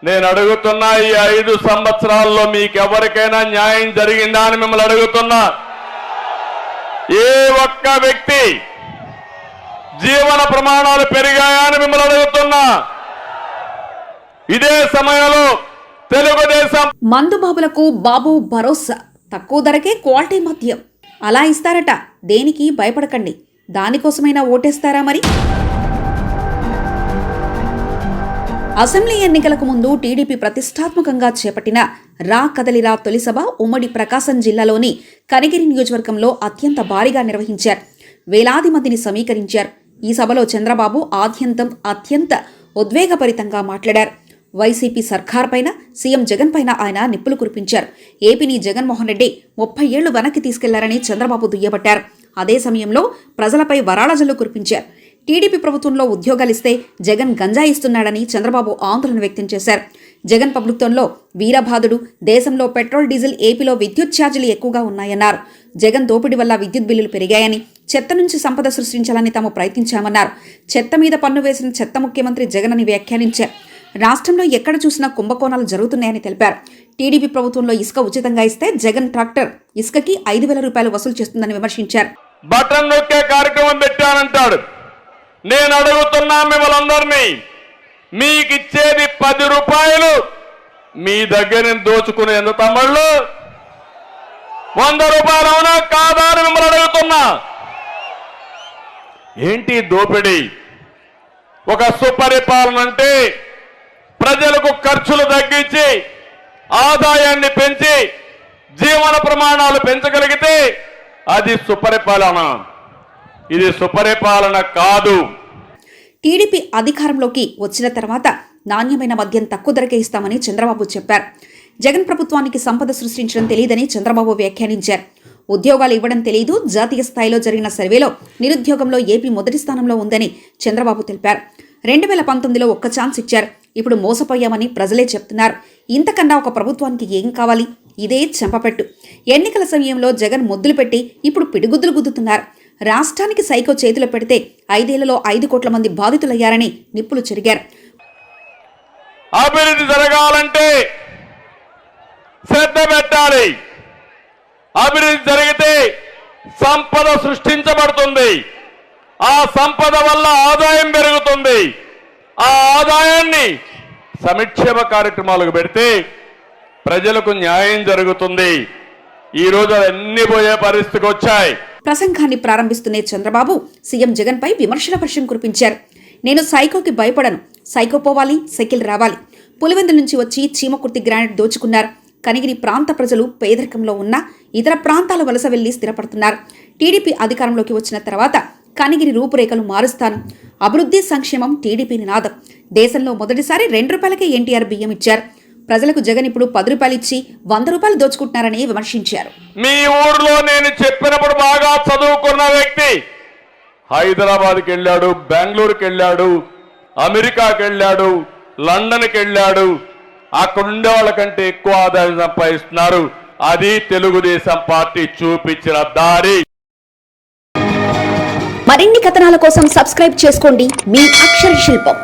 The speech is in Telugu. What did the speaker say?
నేను అడుగుతున్నా, ఈ 5 సంవత్సరాల్లో మీకెవరికైనా న్యాయం జరిగిందా అని మిమ్మల్ని అడుగుతున్నా. ఏ ఒక్క వ్యక్తి జీవన ప్రమాణాలు పెరిగాయా అని మిమ్మల్ని అడుగుతున్నా. ఇదే సమయంలో తెలుగుదేశం మందుబాబులకు బాబు భరోసా, తక్కువ ధరకే క్వాలిటీ మద్యం అలా ఇస్తారట. దేనికి భయపడకండి, దానికోసమైనా ఓటేస్తారా మరి? అసెంబ్లీ ఎన్నికలకు ముందు టీడీపీ ప్రతిష్టాత్మకంగా చేపట్టిన రా కదలిరా తొలి సభ ఉమ్మడి ప్రకాశం జిల్లాలోని కనిగిరి నియోజకవర్గంలో అత్యంత భారీగా నిర్వహించారు. వేలాది మందిని సమీకరించారు. ఈ సభలో చంద్రబాబు ఆద్యంతం అత్యంత ఉద్వేగభరితంగా మాట్లాడారు. వైసీపీ సర్కార్ పైన, సీఎం జగన్ పైన ఆయన నిప్పులు కురిపించారు. ఏపీని జగన్మోహన్ రెడ్డి 30 ఏళ్లు వెనక్కి తీసుకెళ్లారని చంద్రబాబు దుయ్యబట్టారు. అదే సమయంలో ప్రజలపై వరాళజల్లు కురిపించారు. టీడీపీ ప్రభుత్వంలో ఉద్యోగాలిస్తే జగన్ గంజాయి ఇస్తున్నాడని చంద్రబాబు ఆందోళన వ్యక్తం చేశారు. జగన్ ప్రభుత్వంలో వీరబాదుడు, దేశంలో పెట్రోల్, డీజిల్, ఏపీలో విద్యుత్ ఛార్జీలు ఎక్కువగా ఉన్నాయన్నారు. జగన్ దోపిడీ వల్ల విద్యుత్ బిల్లులు పెరిగాయని, చెత్త నుంచి సంపద సృష్టించాలని తాము ప్రయత్నించామన్నారు. చెత్త మీద పన్ను వేసిన చెత్త ముఖ్యమంత్రి జగన్ అని వ్యాఖ్యానించారు. రాష్ట్రంలో ఎక్కడ చూసినా కుంభకోణాలు జరుగుతున్నాయని తెలిపారు. టీడీపీ ప్రభుత్వంలో ఇసుక ఉచితంగా ఇస్తే జగన్ ట్రాక్టర్ ఇసుకకి 5,000 రూపాయలు వసూలు చేస్తుందని విమర్శించారు. బటన్ నొక్కే కార్యక్రమం పెట్టానంటాడు. నేను అడుగుతున్నా మిమ్మల్ని, మీకు ఇచ్చేది 10 రూపాయలు, మీ దగ్గర దోచుకునేందు తమ్ముళ్ళు 100 రూపాయలు అవునా కాదా అని మిమ్మల్ని అడుగుతున్నా. ఏంటి దోపిడీ? ఒక సుపరిపాలన అంటే ప్రజలకు ఖర్చులు తగ్గించి ఆదాయాన్ని పెంచి జీవన ప్రమాణాలు పెంచగలిగితే అది సుపరిపాలన. ఇది సుపరిపాలన కాదు. టీడీపీ అధికారంలోకి వచ్చిన తర్వాత నాణ్యమైన మద్యం తక్కువ ధరకే ఇస్తామని చంద్రబాబు చెప్పారు. జగన్ ప్రభుత్వానికి సంపద సృష్టించడం తెలియదని చంద్రబాబు వ్యాఖ్యానించారు. ఉద్యోగాలు ఇవ్వడం తెలియదు, జాతీయ స్థాయిలో జరిగిన సర్వేలో నిరుద్యోగంలో ఏపీ మొదటి స్థానంలో ఉందని చంద్రబాబు తెలిపారు. 2019లో ఒక్క ఛాన్స్ ఇచ్చారు, ఇప్పుడు మోసపోయామని ప్రజలే చెప్తున్నారు. ఇంతకన్నా ఒక ప్రభుత్వానికి ఏం కావాలి? ఇదే చెంపపెట్టు. ఎన్నికల సమయంలో జగన్ ముద్దులు పెట్టి ఇప్పుడు పిడిగుద్దులు గుద్దుతున్నారు. రాష్ట్రానికి సైకో చేతిలో పెడితే 5 ఏళ్లలో 5 కోట్ల మంది బాధితులయ్యారని నిప్పులు చెరిగారు. అభివృద్ధి జరగాలంటే శ్రద్ధ పెట్టాలి. అభివృద్ధి జరిగితే సంపద సృష్టించబడుతుంది. ఆ సంపద వల్ల ఆదాయం పెరుగుతుంది. ఆ ఆదాయాన్ని సంక్షేమ కార్యక్రమాలకు పెడితే ప్రజలకు న్యాయం జరుగుతుంది. ఈ రోజు అన్ని పోయే పరిస్థితికి వచ్చాయి. ప్రసంగాన్ని ప్రారంభిస్తూనే చంద్రబాబు సీఎం జగన్ పై విమర్శల వర్షం కురిపించారు. నేను సైకోకి భయపడను, సైకో పోవాలి, సైకిల్ రావాలి. పులివెందుల నుంచి వచ్చి చీమకుర్తి గ్రానైట్ దోచుకున్నారు. కనిగిరి ప్రాంత ప్రజలు పేదరికంలో ఉన్న ఇతర ప్రాంతాల వలస వెళ్లి స్థిరపడుతున్నారు. టీడీపీ అధికారంలోకి వచ్చిన తర్వాత కనిగిరి రూపురేఖలు మారుస్తాను. అభివృద్ధి, సంక్షేమం టీడీపీ నినాదం. దేశంలో మొదటిసారి 2 రూపాయలకే ఎన్టీఆర్ బియ్యం ఇచ్చారు. ప్రజలకు జగన్ ఇప్పుడు 10 రూపాయలు ఇచ్చి 100 రూపాయలు దోచుకుంటున్నారని విమర్శించారు. మీ ఊర్లో నేను చెప్పినప్పుడు బాగా చదువుకున్న వ్యక్తి హైదరాబాద్కి వెళ్ళాడు, బెంగళూరుకి వెళ్ళాడు, అమెరికాకి వెళ్ళాడు, లండన్కి వెళ్ళాడు. అక్కడుండే వాళ్ళకంటే ఎక్కువ ఆదాయం సంపాదిస్తున్నారు. అది తెలుగుదేశం పార్టీ చూపించిన దారి. మరిన్ని కథనాల కోసం సబ్స్క్రైబ్ చేసుకోండి మీ అక్షర శిల్పం.